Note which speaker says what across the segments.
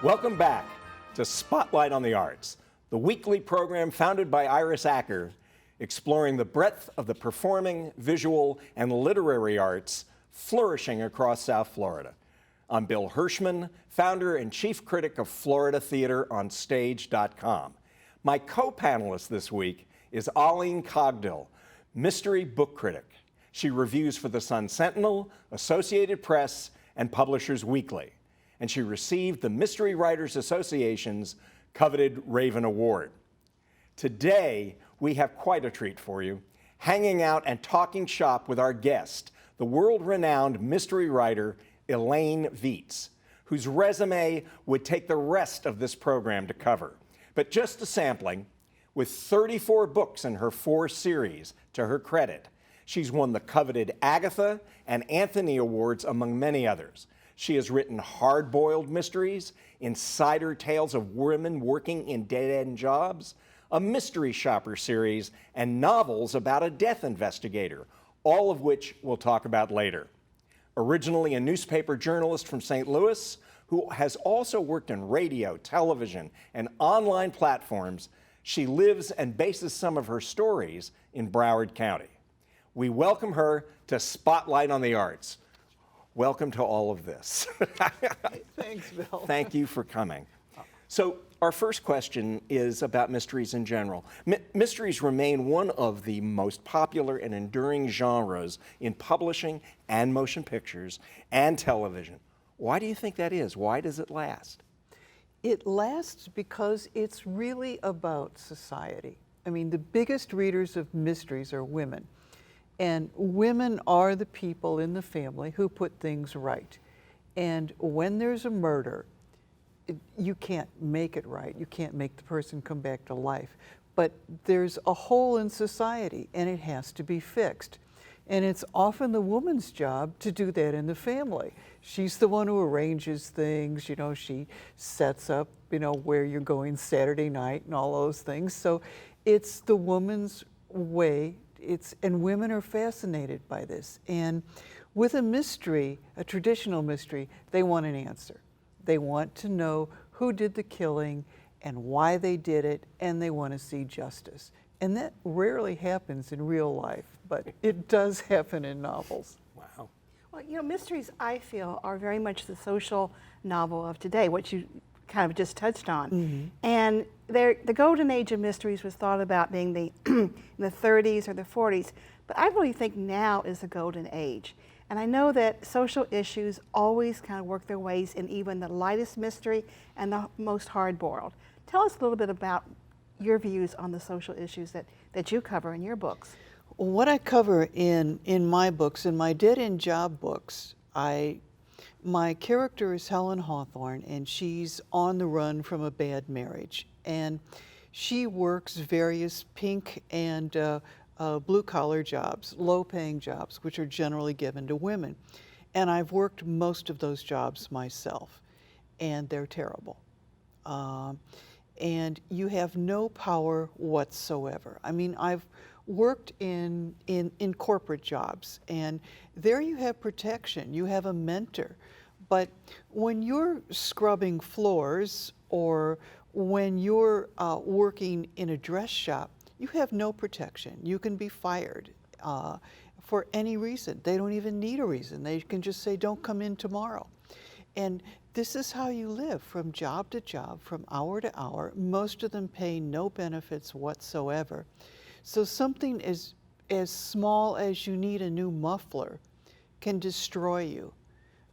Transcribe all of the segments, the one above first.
Speaker 1: Welcome back to Spotlight on the Arts, the weekly program founded by Iris Acker, exploring the breadth of the performing, visual, and literary arts flourishing across South Florida. I'm Bill Hirschman, founder and chief critic of Florida Theater on Stage.com. My co-panelist this week is Elaine Cogdill, mystery book critic. She reviews for the Sun-Sentinel, Associated Press, and Publishers Weekly. And she received the Mystery Writers Association's coveted Raven Award. Today, we have quite a treat for you, hanging out and talking shop with our guest, the world-renowned mystery writer Elaine Viets, whose resume would take the rest of this program to cover. But just a sampling, with 34 books in her 4 series to her credit, she's won the coveted Agatha and Anthony Awards, among many others. She has written hard-boiled mysteries, insider tales of women working in dead-end jobs, a mystery shopper series, and novels about a death investigator, all of which we'll talk about later. Originally a newspaper journalist from St. Louis, who has also worked in radio, television, and online platforms, she lives and bases some of her stories in Broward County. We welcome her to Spotlight on the Arts. Welcome to all of this.
Speaker 2: Thanks, Bill.
Speaker 1: Thank you for coming. So our first question is about mysteries in general. Mysteries remain one of the most popular and enduring genres in publishing and motion pictures and television. Why do you think that is? Why does it last?
Speaker 2: It lasts because it's really about society. I mean, the biggest readers of mysteries are women. And women are the people in the family who put things right. And when there's a murder, you can't make it right. You can't make the person come back to life. But there's a hole in society, and it has to be fixed. And it's often the woman's job to do that in the family. She's the one who arranges things, you know, she sets up, you know, where you're going Saturday night and all those things. So it's the woman's way. And women are fascinated by this. And with a mystery, a traditional mystery, they want an answer. They want to know who did the killing and why they did it, and they want to see justice. And that rarely happens in real life, but it does happen in novels.
Speaker 1: Wow.
Speaker 3: Well, you know, mysteries, I feel, are very much the social novel of today, what you kind of just touched on. Mm-hmm. And the golden age of mysteries was thought about being in the 30s or the 40s, but I really think now is the golden age. And I know that social issues always kind of work their ways in even the lightest mystery and the most hard-boiled. Tell us a little bit about your views on the social issues that you cover in your books.
Speaker 2: What I cover in my books, in my dead-end job books, my character is Helen Hawthorne, and she's on the run from a bad marriage. And she works various pink and blue-collar jobs, low-paying jobs, which are generally given to women. And I've worked most of those jobs myself, and they're terrible. And you have no power whatsoever. I mean, I've worked in corporate jobs, and there you have protection, you have a mentor. But when you're scrubbing floors or when you're working in a dress shop, you have no protection. You can be fired for any reason. They don't even need a reason. They can just say, don't come in tomorrow. And this is how you live from job to job, from hour to hour. Most of them pay no benefits whatsoever. So something as small as you need a new muffler can destroy you.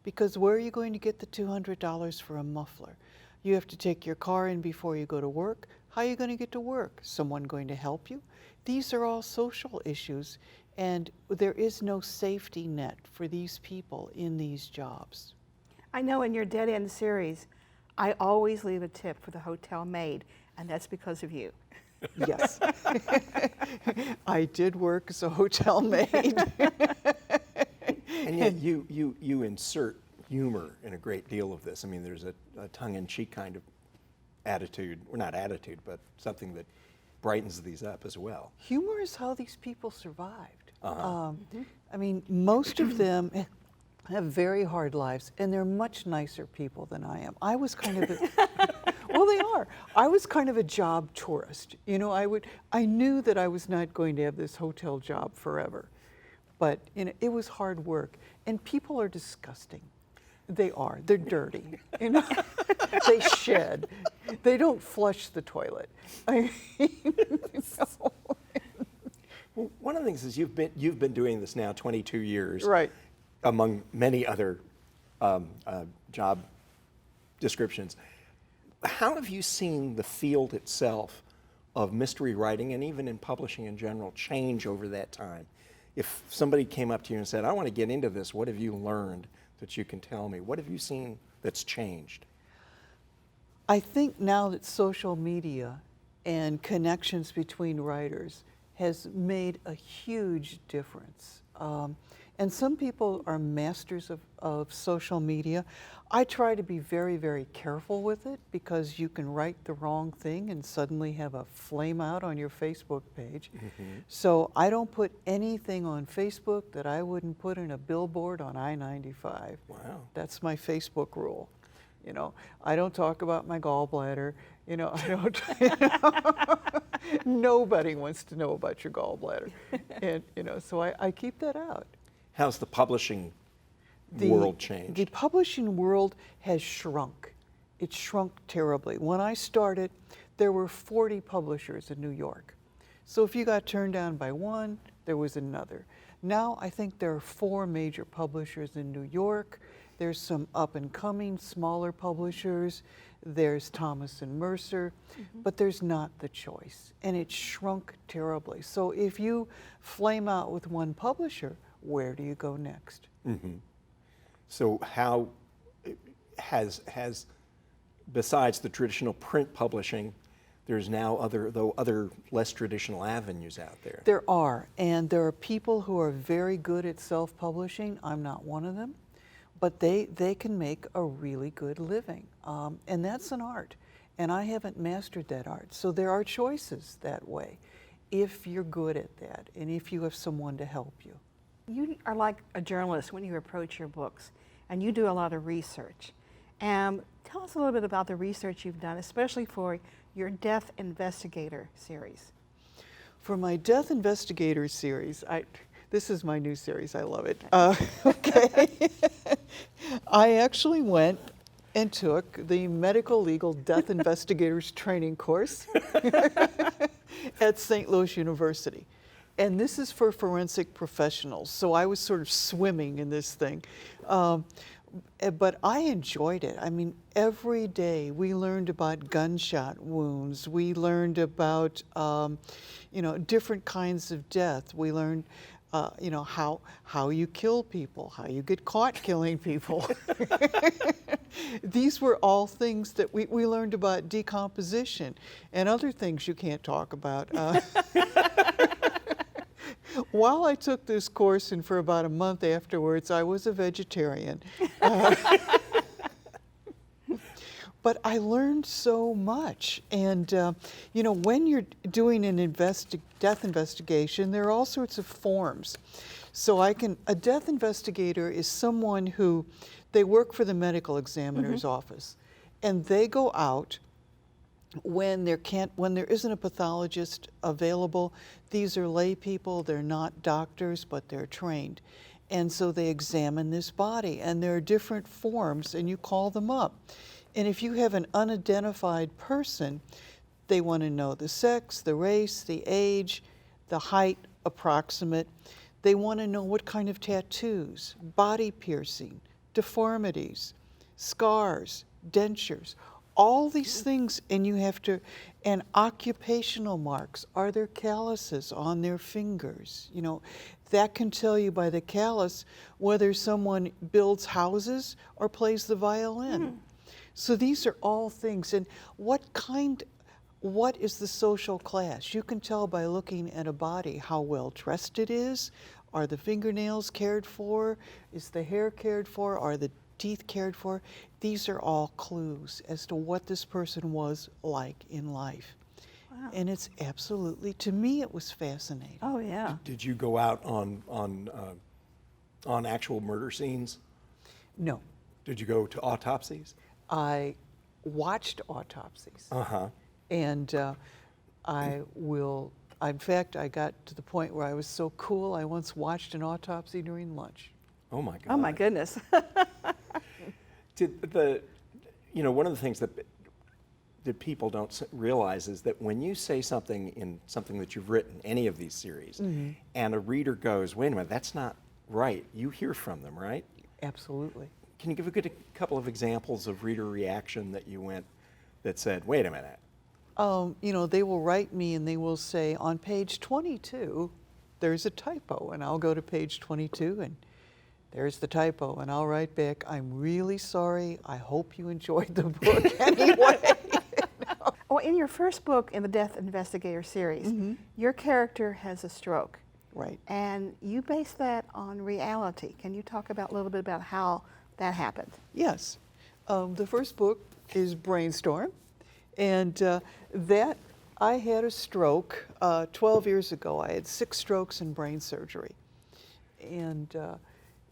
Speaker 2: Because where are you going to get the $200 for a muffler? You have to take your car in before you go to work. How are you going to get to work? Someone going to help you? These are all social issues, and there is no safety net for these people in these jobs.
Speaker 3: I know in your Dead End series, I always leave a tip for the hotel maid, and that's because of you.
Speaker 2: Yes. I did work as a hotel maid.
Speaker 1: And yet you insert humor in a great deal of this. I mean, there's a tongue-in-cheek kind of attitude, or not attitude, but something that brightens these up as well.
Speaker 2: Humor is how these people survived. I mean, most of them have very hard lives, and they're much nicer people than I am. I was kind of a, well, they are. I was kind of a job tourist. You know, I knew that I was not going to have this hotel job forever, but you know, it was hard work, and people are disgusting. They are. They're dirty. You know, they shed. They don't flush the toilet. I mean, you know.
Speaker 1: Well, one of the things is you've been doing this now 22 years,
Speaker 2: Right.
Speaker 1: among many other job descriptions. How have you seen the field itself of mystery writing and even in publishing in general change over that time? If somebody came up to you and said, I want to get into this, what have you learned that you can tell me? What have you seen that's changed?
Speaker 2: I think now that social media and connections between writers has made a huge difference. And some people are masters of social media. I try to be very, very careful with it because you can write the wrong thing and suddenly have a flame out on your Facebook page. Mm-hmm. So I don't put anything on Facebook that I wouldn't put in a billboard on I-95.
Speaker 1: Wow.
Speaker 2: That's my Facebook rule. You know, I don't talk about my gallbladder. You know, I don't. You know, nobody wants to know about your gallbladder, and you know, so I keep that out.
Speaker 1: How's the publishing world changed?
Speaker 2: The publishing world has shrunk. It's shrunk terribly. When I started, there were 40 publishers in New York. So if you got turned down by one, there was another. Now I think there are 4 major publishers in New York. There's some up-and-coming smaller publishers. There's Thomas and Mercer, but there's not the choice, and it's shrunk terribly. So if you flame out with one publisher, where do you go next?
Speaker 1: Mm-hmm. So how has besides the traditional print publishing, there's now other less traditional avenues out there?
Speaker 2: There are, and there are people who are very good at self-publishing. I'm not one of them. But they can make a really good living. And that's an art. And I haven't mastered that art. So there are choices that way if you're good at that and if you have someone to help you.
Speaker 3: You are like a journalist when you approach your books, and you do a lot of research. Tell us a little bit about the research you've done, especially for your Death Investigator series.
Speaker 2: For my Death Investigator series, this is my new series. I love it. Okay. I actually went and took the Medical Legal Death Investigators Training course at St. Louis University. And this is for forensic professionals. So I was sort of swimming in this thing. But I enjoyed it. I mean, every day we learned about gunshot wounds. We learned about, you know, different kinds of death. We learned you know, how you kill people, how you get caught killing people. These were all things that we learned about decomposition and other things you can't talk about. While I took this course, and for about a month afterwards, I was a vegetarian. But I learned so much. And, you know, when you're doing an death investigation, there are all sorts of forms. So a death investigator is someone who, they work for the medical examiner's office. And they go out when there isn't a pathologist available. These are lay people, they're not doctors, but they're trained. And so they examine this body, and there are different forms, and you call them up. And if you have an unidentified person, they want to know the sex, the race, the age, the height, approximate. They want to know what kind of tattoos, body piercing, deformities, scars, dentures, all these things, and you have to, and occupational marks. Are there calluses on their fingers? You know, that can tell you by the callus whether someone builds houses or plays the violin. So these are all things. And what is the social class? You can tell by looking at a body how well dressed it is. Are the fingernails cared for? Is the hair cared for? Are the teeth cared for? These are all clues as to what this person was like in life. Wow. And it's absolutely, to me, it was fascinating.
Speaker 3: Oh, yeah.
Speaker 1: Did you go out on actual murder scenes?
Speaker 2: No.
Speaker 1: Did you go to autopsies?
Speaker 2: I watched autopsies.
Speaker 1: Uh-huh.
Speaker 2: And in fact, I got to the point where I was so cool, I once watched an autopsy during lunch.
Speaker 1: Oh my God.
Speaker 3: Oh my goodness.
Speaker 1: One of the things that people don't realize is that when you say something in something that you've written, any of these series, and a reader goes, wait a minute, that's not right, you hear from them, right?
Speaker 2: Absolutely.
Speaker 1: Can you give a couple of examples of reader reaction that said, wait a minute?
Speaker 2: They will write me and they will say, on page 22, there's a typo. And I'll go to page 22 and there's the typo. And I'll write back, I'm really sorry. I hope you enjoyed the book anyway.
Speaker 3: Well, in your first book in the Death Investigator series, your character has a stroke.
Speaker 2: Right.
Speaker 3: And you base that on reality. Can you talk a little bit about how that happened?
Speaker 2: Yes. The first book is Brainstorm. And I had a stroke 12 years ago. I had 6 strokes and brain surgery. And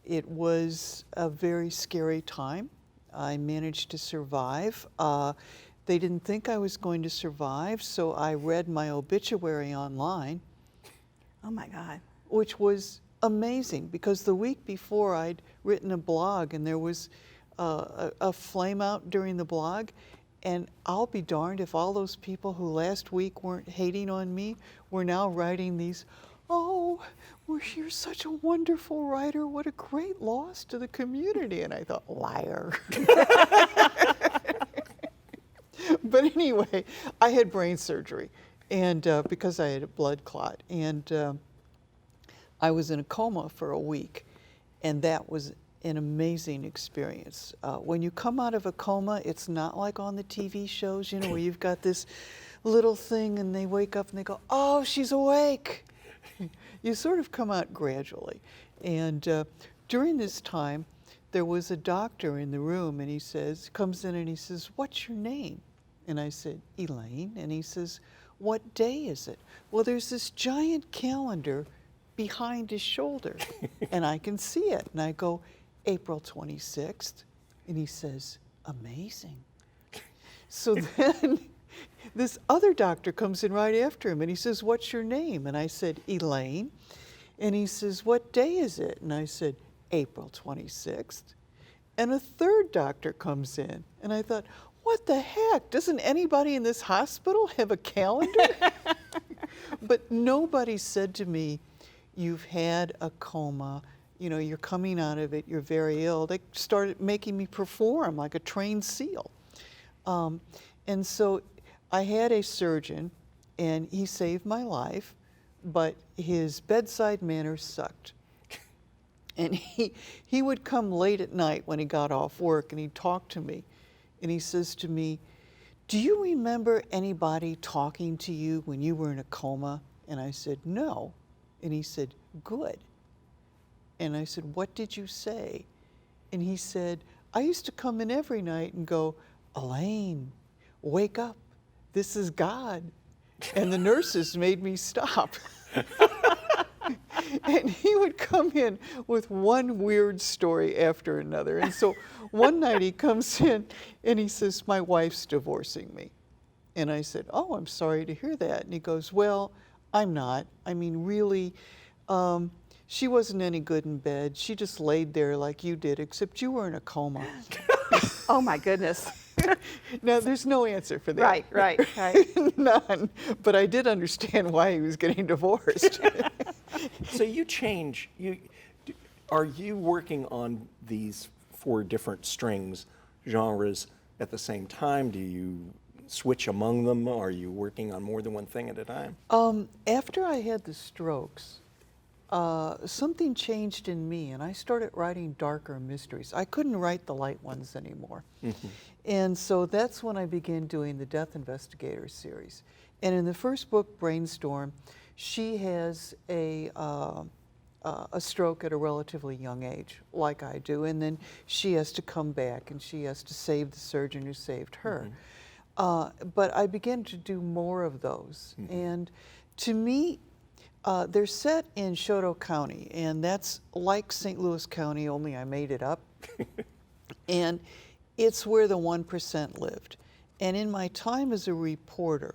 Speaker 2: it was a very scary time. I managed to survive. They didn't think I was going to survive, so I read my obituary online.
Speaker 3: Oh my God.
Speaker 2: Which was amazing, because the week before I'd written a blog and there was a flame out during the blog. And I'll be darned if all those people who last week weren't hating on me were now writing these, oh, well, you're such a wonderful writer. What a great loss to the community. And I thought, liar. But anyway, I had brain surgery, and because I had a blood clot. And I was in a coma for a week, and that was an amazing experience. When you come out of a coma, it's not like on the TV shows, where you've got this little thing and they wake up and they go, oh, she's awake. You sort of come out gradually. And during this time, there was a doctor in the room, and he comes in and he says, what's your name? And I said, Elaine. And he says, what day is it? Well, there's this giant calendar behind his shoulder, and I can see it. And I go, April 26th. And he says, amazing. So then this other doctor comes in right after him, and he says, what's your name? And I said, Elaine. And he says, what day is it? And I said, April 26th. And a third doctor comes in, and I thought, what the heck? Doesn't anybody in this hospital have a calendar? But nobody said to me, you've had a coma, you're coming out of it, you're very ill. They started making me perform like a trained SEAL. And so I had a surgeon, and he saved my life, but his bedside manner sucked. And he would come late at night when he got off work, and he'd talk to me. And he says to me, do you remember anybody talking to you when you were in a coma? And I said, no. And he said, good. And I said, what did you say? And he said, I used to come in every night and go, Elaine, wake up. This is God. And the nurses made me stop. And he would come in with one weird story after another. And so one night he comes in and he says, my wife's divorcing me. And I said, oh, I'm sorry to hear that. And he goes, well, I'm not. I mean, really, she wasn't any good in bed. She just laid there like you did, except you were in a coma.
Speaker 3: Oh my goodness.
Speaker 2: Now, there's no answer for that.
Speaker 3: Right.
Speaker 2: None. But I did understand why he was getting divorced.
Speaker 1: So are you working on these 4 different genres at the same time? Do you switch among them? Are you working on more than one thing at a time?
Speaker 2: After I had the strokes, something changed in me, and I started writing darker mysteries. I couldn't write the light ones anymore. And so that's when I began doing the Death Investigator series. And in the first book, Brainstorm, she has a stroke at a relatively young age, like I do, and then she has to come back and she has to save the surgeon who saved her. But I began to do more of those. And to me, they're set in Choteau County, and that's like St. Louis County, only I made it up. And it's where the 1% lived. And in my time as a reporter,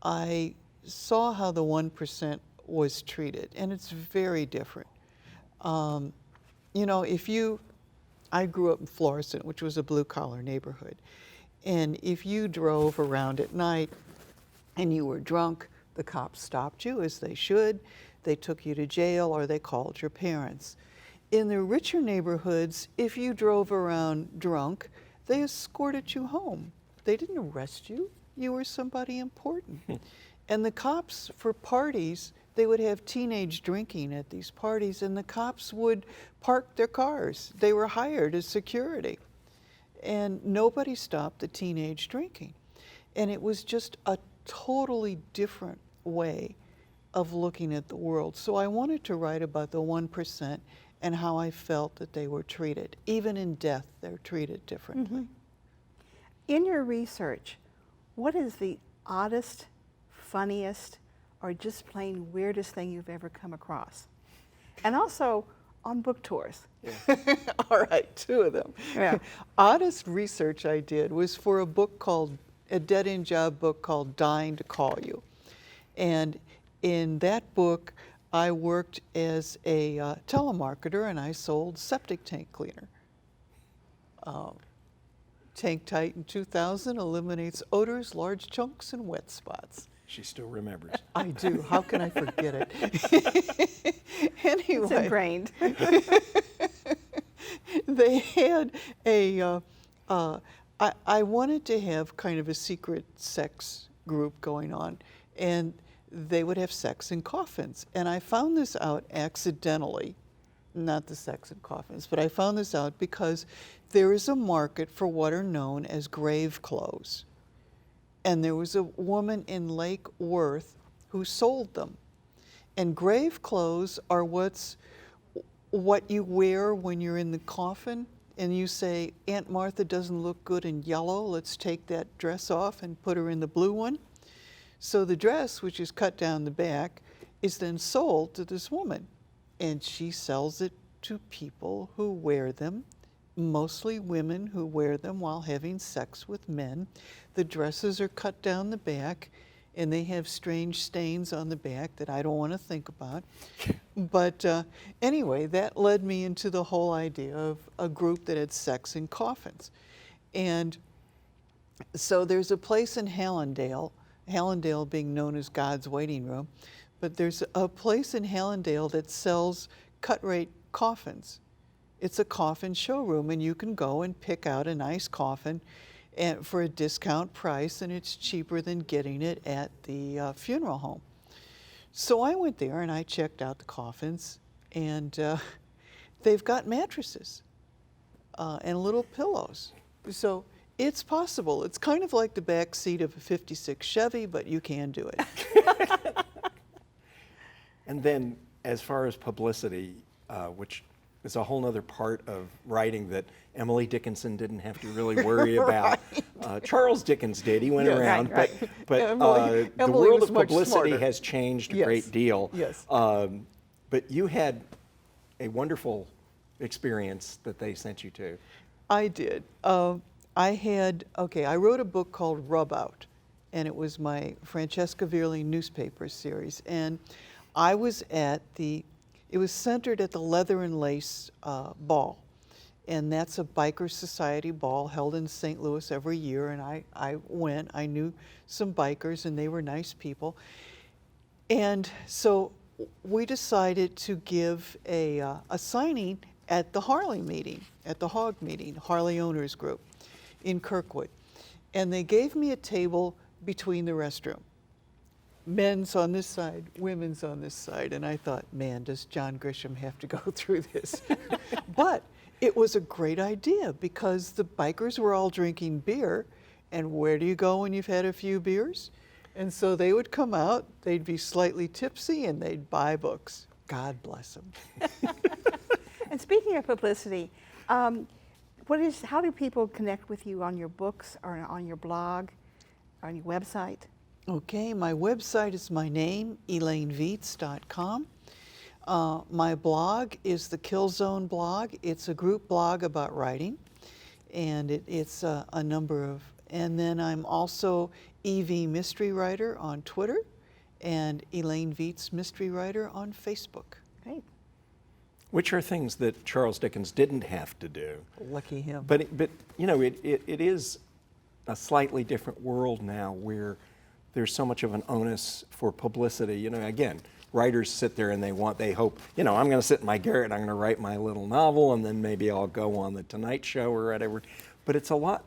Speaker 2: I saw how the 1% was treated, and it's very different. You know, I grew up in Florissant, which was a blue-collar neighborhood, and if you drove around at night and you were drunk, the cops stopped you, as they should. They took you to jail, or they called your parents. In the richer neighborhoods, if you drove around drunk, they escorted you home. They didn't arrest you. You were somebody important. And the cops, for parties, they would have teenage drinking at these parties, and the cops would park their cars. They were hired as security. And nobody stopped the teenage drinking. And it was just a totally different way of looking at the world. So I wanted to write about the 1% and how I felt that they were treated. Even in death, they're treated differently.
Speaker 3: In your research, what is the oddest, funniest, or just plain weirdest thing you've ever come across? And also on book tours.
Speaker 2: All right, 2 of them.
Speaker 3: Yeah.
Speaker 2: Oddest research I did was for a dead-end job book called Dying to Call You. And in that book, I worked as a telemarketer, and I sold septic tank cleaner. Tank Titan 2000 eliminates odors, large chunks, and wet spots.
Speaker 1: She still remembers.
Speaker 2: I do. How can I forget it? Anyway.
Speaker 3: It's ingrained.
Speaker 2: They had I wanted to have kind of a secret sex group going on, and they would have sex in coffins. And I found this out accidentally, not the sex in coffins, but I found this out because there is a market for what are known as grave clothes. And there was a woman in Lake Worth who sold them. And grave clothes are what you wear when you're in the coffin, and you say, Aunt Martha doesn't look good in yellow, let's take that dress off and put her in the blue one. So the dress, which is cut down the back, is then sold to this woman. And she sells it to people who wear them, mostly women who wear them while having sex with men. The dresses are cut down the back, and they have strange stains on the back that I don't want to think about. But anyway, that led me into the whole idea of a group that had sex in coffins. And so there's a place in Hallandale, Hallandale being known as God's waiting room, but there's a place in Hallandale that sells cut-rate coffins. It's a coffin showroom, and you can go and pick out a nice coffin for a discount price, and it's cheaper than getting it at the funeral home. So I went there and I checked out the coffins, and they've got mattresses and little pillows. So it's possible. It's kind of like the back seat of a '56 Chevy, but you can do it.
Speaker 1: And then, as far as publicity, which is a whole other part of writing that Emily Dickinson didn't have to really worry about. Charles Dickens did. He went
Speaker 2: Yes.
Speaker 1: around,
Speaker 3: Right.
Speaker 1: but
Speaker 2: Emily
Speaker 1: the world
Speaker 2: was
Speaker 1: of
Speaker 2: much
Speaker 1: publicity
Speaker 2: smarter.
Speaker 1: has changed a
Speaker 2: Yes.
Speaker 1: great deal.
Speaker 2: Yes.
Speaker 1: But you had a wonderful experience that they sent you to.
Speaker 2: I did. I wrote a book called Rub Out, and it was my Francesca Virli newspaper series. And I was it was centered at the Leather and Lace Ball. And that's a biker society ball held in St. Louis every year. And I went. I knew some bikers, and they were nice people. And so we decided to give a signing at the Harley meeting, at the HOG meeting, Harley Owners Group in Kirkwood. And they gave me a table between the restroom. Men's on this side, women's on this side. And I thought, man, does John Grisham have to go through this? But it was a great idea because the bikers were all drinking beer. And where do you go when you've had a few beers? And so they would come out, they'd be slightly tipsy, and they'd buy books. God bless them.
Speaker 3: And speaking of publicity, how do people connect with you on your books or on your blog, or on your website?
Speaker 2: Okay, my website is my name, ElaineViets.com. My blog is the Kill Zone blog. It's a group blog about writing. and it's a number of, and then I'm also EV Mystery Writer on Twitter and Elaine Viets Mystery Writer on Facebook.
Speaker 3: Great.
Speaker 1: Which are things that Charles Dickens didn't have to do.
Speaker 2: Lucky him.
Speaker 1: But you know, it is a slightly different world now where there's so much of an onus for publicity. You know, again, writers sit there and they hope, you know, I'm going to sit in my garret, I'm going to write my little novel, and then maybe I'll go on the Tonight Show or whatever. But it's a lot.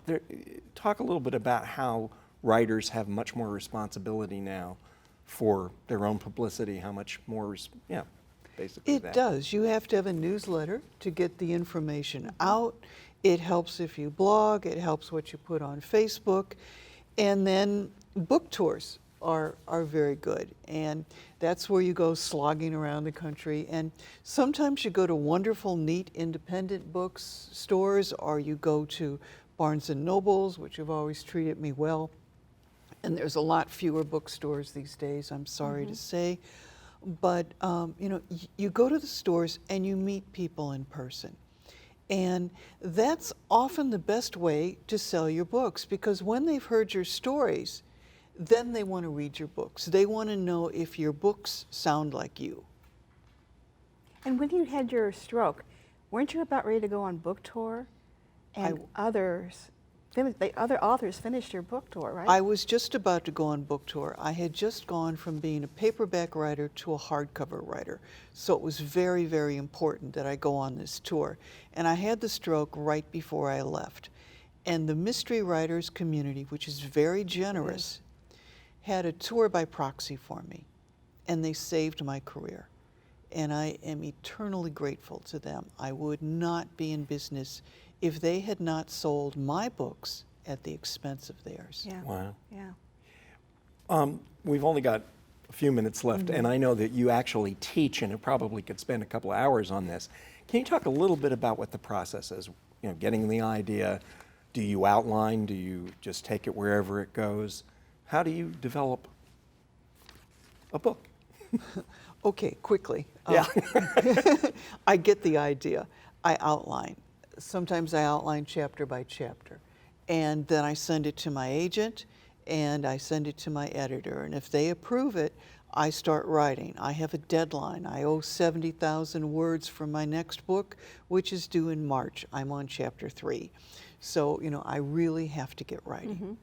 Speaker 1: Talk a little bit about how writers have much more responsibility now for their own publicity. How much more, yeah, basically.
Speaker 2: It does. You have to have a newsletter to get the information out. It helps if you blog. It helps what you put on Facebook. And then book tours are very good. And that's where you go slogging around the country. And sometimes you go to wonderful, neat, independent books stores, or you go to Barnes and Nobles, which have always treated me well. And there's a lot fewer bookstores these days, I'm sorry to say. But, you know, you go to the stores and you meet people in person. And that's often the best way to sell your books, because when they've heard your stories, then they want to read your books. They want to know if your books sound like you.
Speaker 3: And when you had your stroke, weren't you about ready to go on book tour? And other authors finished your book tour, right?
Speaker 2: I was just about to go on book tour. I had just gone from being a paperback writer to a hardcover writer. So it was very, very important that I go on this tour. And I had the stroke right before I left. And the mystery writers community, which is very generous, had a tour by proxy for me. And they saved my career. And I am eternally grateful to them. I would not be in business if they had not sold my books at the expense of theirs.
Speaker 3: Yeah.
Speaker 1: Wow.
Speaker 3: Yeah.
Speaker 1: We've only got a few minutes left, and I know that you actually teach, and it probably could spend a couple of hours on this. Can you talk a little bit about what the process is? You know, getting the idea. Do you outline? Do you just take it wherever it goes? How do you develop a book?
Speaker 2: Okay, quickly.
Speaker 1: Yeah.
Speaker 2: I get the idea. I outline. Sometimes I outline chapter by chapter. And then I send it to my agent, and I send it to my editor. And if they approve it, I start writing. I have a deadline. I owe 70,000 words for my next book, which is due in March. I'm on chapter 3. So, you know, I really have to get writing.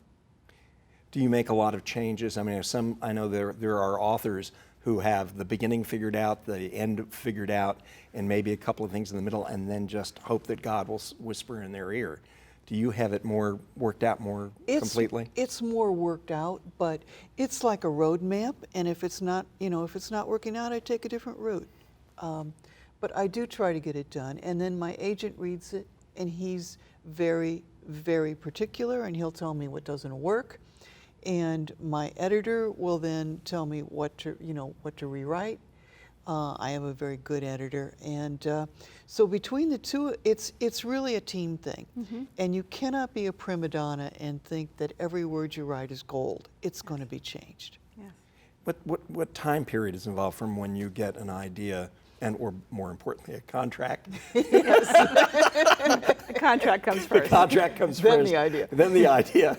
Speaker 1: Do you make a lot of changes? I mean, I know there are authors who have the beginning figured out, the end figured out, and maybe a couple of things in the middle, and then just hope that God will whisper in their ear. Do you have it more worked out more completely?
Speaker 2: It's more worked out, but it's like a road map, and if it's not, you know, if it's not working out, I take a different route. But I do try to get it done, and then my agent reads it, and he's very, very particular, and he'll tell me what doesn't work. And my editor will then tell me what to rewrite. I have a very good editor, and so between the two, it's really a team thing. And you cannot be a prima donna and think that every word you write is gold. It's going to be changed.
Speaker 3: Yes.
Speaker 1: What time period is involved from when you get an idea and, or more importantly, a contract?
Speaker 3: The contract comes first.
Speaker 1: The contract comes
Speaker 2: Then
Speaker 1: first.
Speaker 2: the idea.
Speaker 1: Then the idea.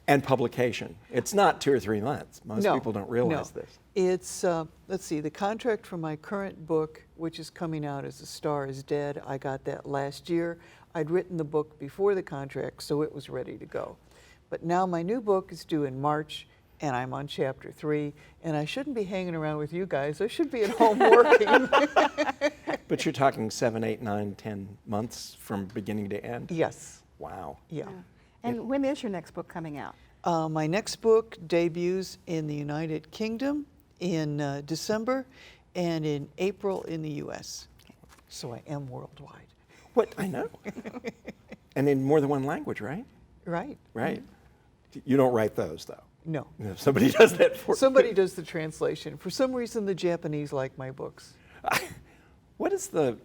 Speaker 1: And publication. It's not 2 or 3 months. Most people don't realize this.
Speaker 2: It's, let's see, the contract for my current book, which is coming out as A Star is Dead, I got that last year. I'd written the book before the contract, so it was ready to go. But now my new book is due in March, and I'm on chapter 3, and I shouldn't be hanging around with you guys. I should be at home working.
Speaker 1: But you're talking 7, 8, 9, 10 months from beginning to end?
Speaker 2: Yes.
Speaker 1: Wow.
Speaker 2: Yeah.
Speaker 3: And when is your next book coming out?
Speaker 2: My next book debuts in the United Kingdom in December, and in April in the U.S. So I am worldwide.
Speaker 1: What? I know. And in more than one language, right?
Speaker 2: Right.
Speaker 1: Right. You don't write those, though.
Speaker 2: No.
Speaker 1: If somebody does that for you.
Speaker 2: Somebody does the translation. For some reason, the Japanese like my books.
Speaker 1: What is the,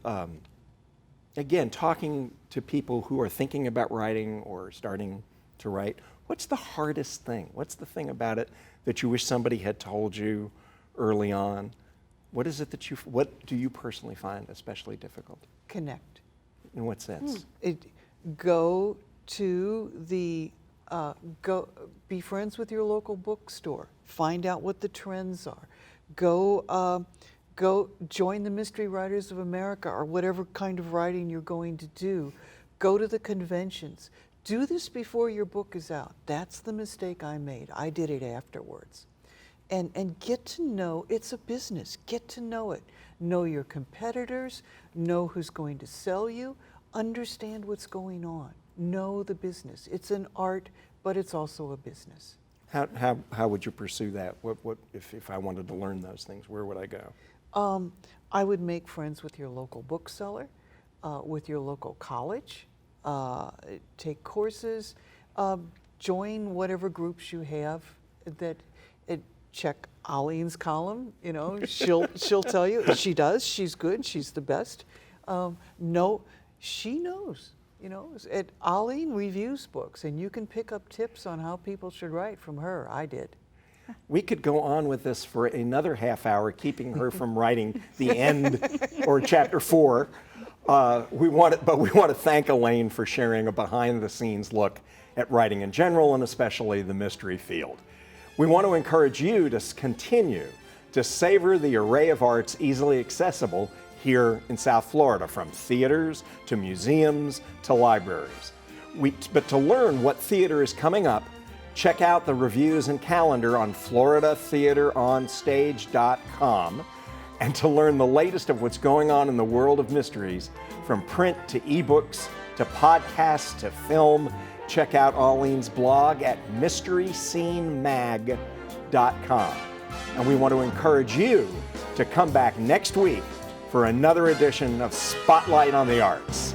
Speaker 1: again, talking to people who are thinking about writing or starting to write, what's the hardest thing? What's the thing about it that you wish somebody had told you early on? What is it that what do you personally find especially difficult?
Speaker 2: Connect.
Speaker 1: In what sense?
Speaker 2: go to the, be friends with your local bookstore. Find out what the trends are. Go join the Mystery Writers of America or whatever kind of writing you're going to do. Go to the conventions. Do this before your book is out. That's the mistake I made. I did it afterwards. And get to know, it's a business. Get to know it. Know your competitors. Know who's going to sell you. Understand what's going on. Know the business. It's an art, but it's also a business.
Speaker 1: How would you pursue that? What if I wanted to learn those things? Where would I go?
Speaker 2: I would make friends with your local bookseller, with your local college, take courses, join whatever groups you have that. Check Eileen's column, you know, she'll tell you. She does, she's good, she's the best. No, she knows, you know. Eileen reviews books, and you can pick up tips on how people should write from her. I did.
Speaker 1: We could go on with this for another half hour, keeping her from writing the end or chapter 4. But we want to thank Elaine for sharing a behind-the-scenes look at writing in general, and especially the mystery field. We want to encourage you to continue to savor the array of arts easily accessible here in South Florida, from theaters to museums to libraries. But to learn what theater is coming up, check out the reviews and calendar on floridatheateronstage.com. And to learn the latest of what's going on in the world of mysteries, from print to ebooks to podcasts to film, check out Eileen's blog at mysteryscenemag.com. And we want to encourage you to come back next week for another edition of Spotlight on the Arts.